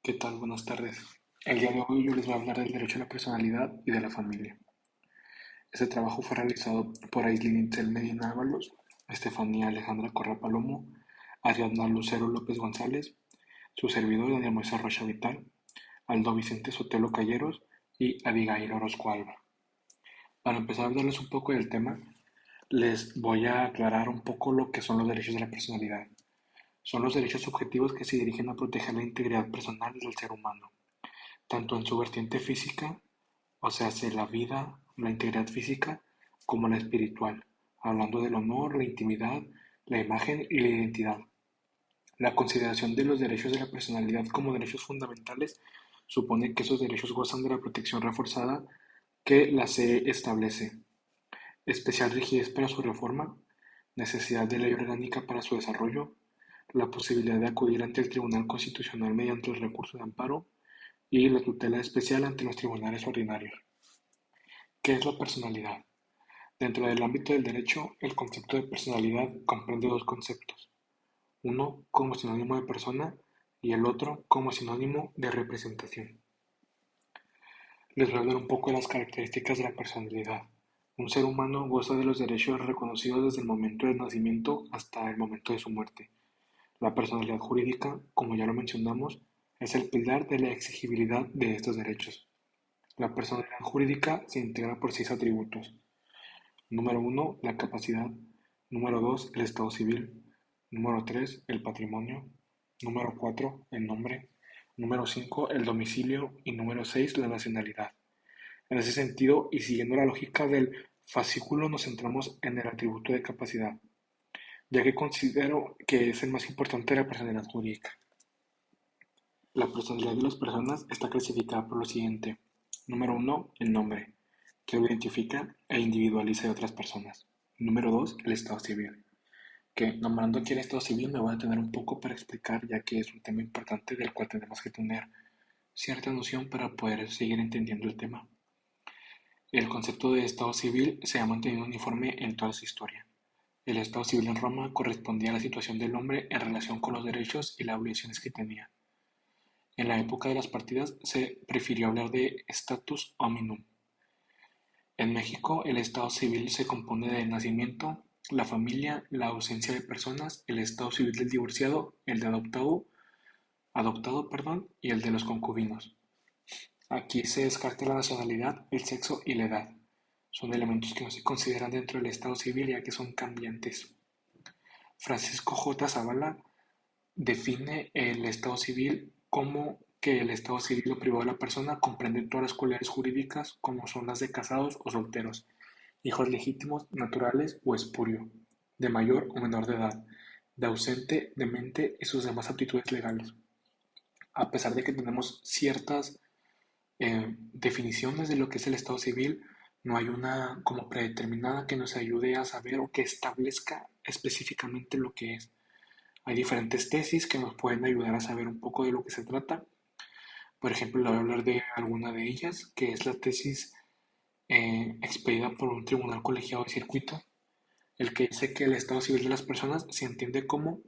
¿Qué tal? Buenas tardes. El día de hoy yo les voy a hablar del derecho a la personalidad y de la familia. Este trabajo fue realizado por Aislinn Itzel Medina Ábalos, Estefanía Alejandra Correa Palomo, Ariadna Lucero López González, su servidor Daniel Moisés Rocha Vital, Aldo Vicente Sotelo Calleros y Abigail Orozco Alba. Para empezar a hablarles un poco del tema, les voy a aclarar un poco lo que son los derechos de la personalidad. Son los derechos subjetivos que se dirigen a proteger la integridad personal del ser humano tanto en su vertiente física, o sea, la vida, la integridad física, como la espiritual, hablando del honor, la intimidad, la imagen y la identidad. La consideración de los derechos de la personalidad como derechos fundamentales supone que esos derechos gozan de la protección reforzada que la CE establece, especial rigidez para su reforma, necesidad de ley orgánica para su desarrollo, la posibilidad de acudir ante el Tribunal Constitucional mediante el recurso de amparo y la tutela especial ante los tribunales ordinarios. ¿Qué es la personalidad? Dentro del ámbito del derecho, el concepto de personalidad comprende dos conceptos, uno como sinónimo de persona y el otro como sinónimo de representación. Les voy a hablar un poco de las características de la personalidad. Un ser humano goza de los derechos reconocidos desde el momento del nacimiento hasta el momento de su muerte. La personalidad jurídica, como ya lo mencionamos, es el pilar de la exigibilidad de estos derechos. La personalidad jurídica se integra por 6 atributos. Número uno, la capacidad. Número 2, el estado civil. Número 3, el patrimonio. Número 4, el nombre. Número 5, el domicilio. Y número 6, la nacionalidad. En ese sentido, y siguiendo la lógica del fascículo, nos centramos en el atributo de capacidad, ya que considero que es el más importante de la personalidad jurídica. La personalidad de las personas está clasificada por lo siguiente. Número uno, el nombre, que lo identifica e individualiza de otras personas. Número 2, el estado civil, que nombrando aquí el estado civil me voy a detener un poco para explicar, ya que es un tema importante del cual tenemos que tener cierta noción para poder seguir entendiendo el tema. El concepto de estado civil se ha mantenido uniforme en toda su historia. El estado civil en Roma correspondía a la situación del hombre en relación con los derechos y las obligaciones que tenía. En la época de las partidas se prefirió hablar de status hominum. En México, el estado civil se compone de nacimiento, la familia, la ausencia de personas, el estado civil del divorciado, el de adoptado, perdón, y el de los concubinos. Aquí se descarta la nacionalidad, el sexo y la edad. Son elementos que no se consideran dentro del estado civil ya que son cambiantes. Francisco J. Zavala define el estado civil como que el estado civil o privado de la persona comprende todas las cualidades jurídicas como son las de casados o solteros, hijos legítimos, naturales o espurio, de mayor o menor de edad, de ausente, demente y sus demás aptitudes legales. A pesar de que tenemos ciertas definiciones de lo que es el estado civil, no hay una como predeterminada que nos ayude a saber o que establezca específicamente lo que es. Hay diferentes tesis que nos pueden ayudar a saber un poco de lo que se trata. Por ejemplo, le voy a hablar de alguna de ellas, que es la tesis expedida por un tribunal colegiado de circuito, el que dice que el estado civil de las personas se entiende como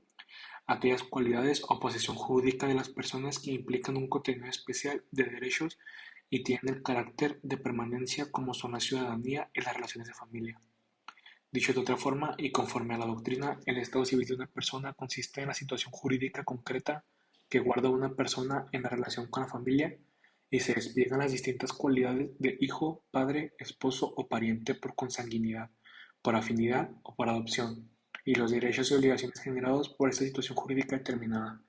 aquellas cualidades o posesión jurídica de las personas que implican un contenido especial de derechos y tienen el carácter de permanencia como son la ciudadanía y las relaciones de familia. Dicho de otra forma, y conforme a la doctrina, el estado civil de una persona consiste en la situación jurídica concreta que guarda una persona en la relación con la familia y se despliegan las distintas cualidades de hijo, padre, esposo o pariente por consanguinidad, por afinidad o por adopción, y los derechos y obligaciones generados por esta situación jurídica determinada.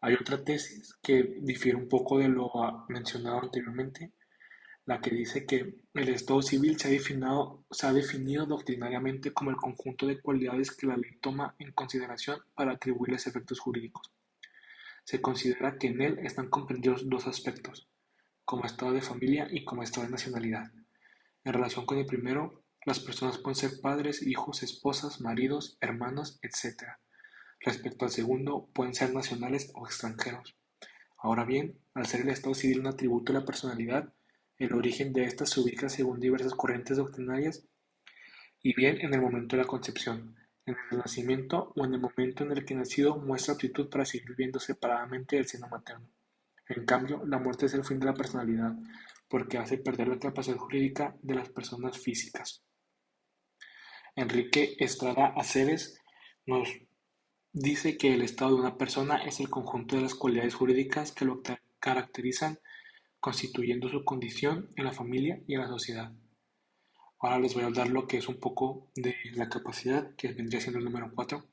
Hay otra tesis que difiere un poco de lo mencionado anteriormente, la que dice que el estado civil se ha definido doctrinariamente como el conjunto de cualidades que la ley toma en consideración para atribuirles efectos jurídicos. Se considera que en él están comprendidos dos aspectos, como estado de familia y como estado de nacionalidad. En relación con el primero, las personas pueden ser padres, hijos, esposas, maridos, hermanos, etc. Respecto al segundo, pueden ser nacionales o extranjeros. Ahora bien, al ser el estado civil un atributo de la personalidad, el origen de ésta se ubica según diversas corrientes doctrinarias y bien en el momento de la concepción, en el nacimiento o en el momento en el que el nacido muestra aptitud para seguir viviendo separadamente del seno materno. En cambio, la muerte es el fin de la personalidad, porque hace perder la capacidad jurídica de las personas físicas. Enrique Estrada Aceves nos dice que el estado de una persona es el conjunto de las cualidades jurídicas que lo caracterizan, constituyendo su condición en la familia y en la sociedad. Ahora les voy a hablar lo que es un poco de la capacidad, que vendría siendo el número 4.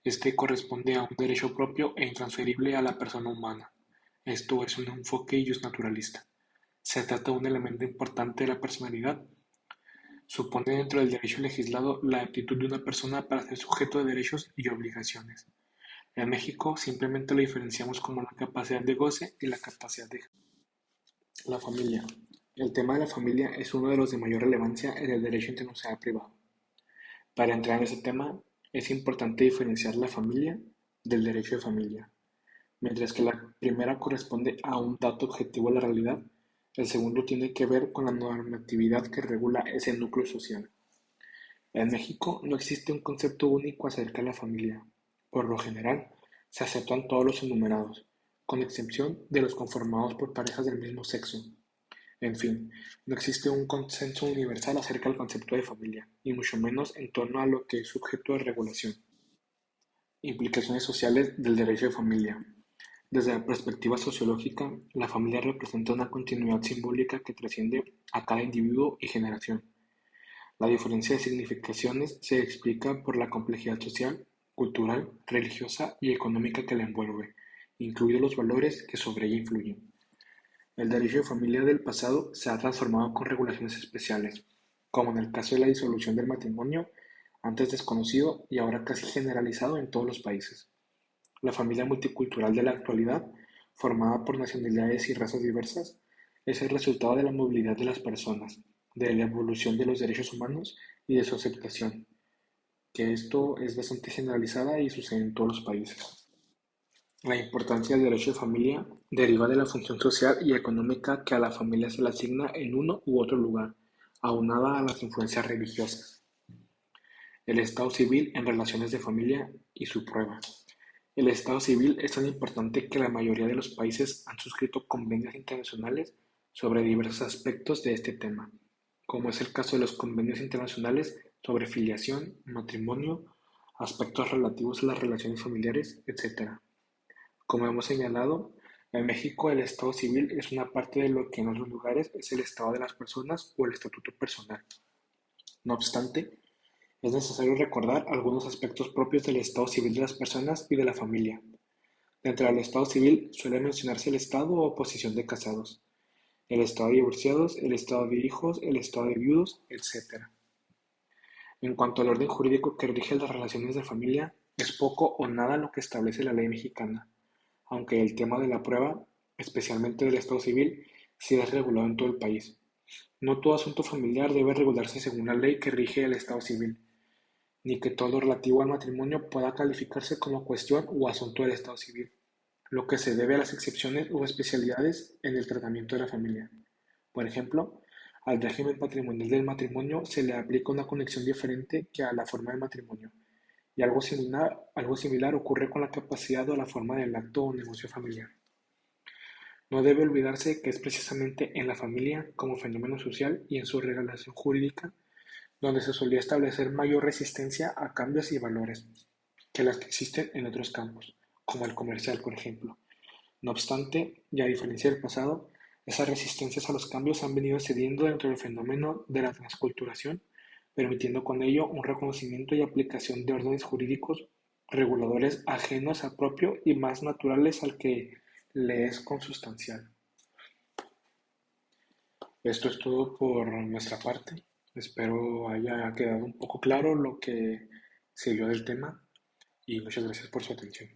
Este corresponde a un derecho propio e intransferible a la persona humana. Esto es un enfoque justnaturalista. Se trata de un elemento importante de la personalidad. Supone dentro del derecho legislado la aptitud de una persona para ser sujeto de derechos y obligaciones. En México simplemente lo diferenciamos como la capacidad de goce y la capacidad de... La familia. El tema de la familia es uno de los de mayor relevancia en el derecho internacional privado. Para entrar en ese tema, es importante diferenciar la familia del derecho de familia. Mientras que la primera corresponde a un dato objetivo de la realidad, el segundo tiene que ver con la normatividad que regula ese núcleo social. En México no existe un concepto único acerca de la familia. Por lo general, se aceptan todos los enumerados, con excepción de los conformados por parejas del mismo sexo. En fin, no existe un consenso universal acerca del concepto de familia, y mucho menos en torno a lo que es sujeto de regulación. Implicaciones sociales del derecho de familia. Desde la perspectiva sociológica, la familia representa una continuidad simbólica que trasciende a cada individuo y generación. La diferencia de significaciones se explica por la complejidad social, cultural, religiosa y económica que la envuelve, incluidos los valores que sobre ella influyen. El derecho de familia del pasado se ha transformado con regulaciones especiales, como en el caso de la disolución del matrimonio, antes desconocido y ahora casi generalizado en todos los países. La familia multicultural de la actualidad, formada por nacionalidades y razas diversas, es el resultado de la movilidad de las personas, de la evolución de los derechos humanos y de su aceptación, que esto es bastante generalizada y sucede en todos los países. La importancia del derecho de familia deriva de la función social y económica que a la familia se le asigna en uno u otro lugar, aunada a las influencias religiosas. El Estado civil en relaciones de familia y su prueba. El Estado civil es tan importante que la mayoría de los países han suscrito convenios internacionales sobre diversos aspectos de este tema, como es el caso de los convenios internacionales sobre filiación, matrimonio, aspectos relativos a las relaciones familiares, etc. Como hemos señalado, en México el Estado civil es una parte de lo que en otros lugares es el estado de las personas o el estatuto personal. No obstante, es necesario recordar algunos aspectos propios del estado civil de las personas y de la familia. Dentro del estado civil suele mencionarse el estado o posición de casados, el estado de divorciados, el estado de hijos, el estado de viudos, etc. En cuanto al orden jurídico que rige las relaciones de familia, es poco o nada lo que establece la ley mexicana, aunque el tema de la prueba, especialmente del estado civil, sí es regulado en todo el país. No todo asunto familiar debe regularse según la ley que rige el estado civil, ni que todo lo relativo al matrimonio pueda calificarse como cuestión o asunto del estado civil, lo que se debe a las excepciones o especialidades en el tratamiento de la familia. Por ejemplo, al régimen patrimonial del matrimonio se le aplica una conexión diferente que a la forma de matrimonio, y algo similar ocurre con la capacidad o la forma del acto o negocio familiar. No debe olvidarse que es precisamente en la familia, como fenómeno social y en su regulación jurídica, donde se solía establecer mayor resistencia a cambios y valores que las que existen en otros campos, como el comercial, por ejemplo. No obstante, y a diferencia del pasado, esas resistencias a los cambios han venido cediendo dentro del fenómeno de la transculturación, permitiendo con ello un reconocimiento y aplicación de órdenes jurídicos reguladores ajenos al propio y más naturales al que le es consustancial. Esto es todo por nuestra parte. Espero haya quedado un poco claro lo que se vio del tema y muchas gracias por su atención.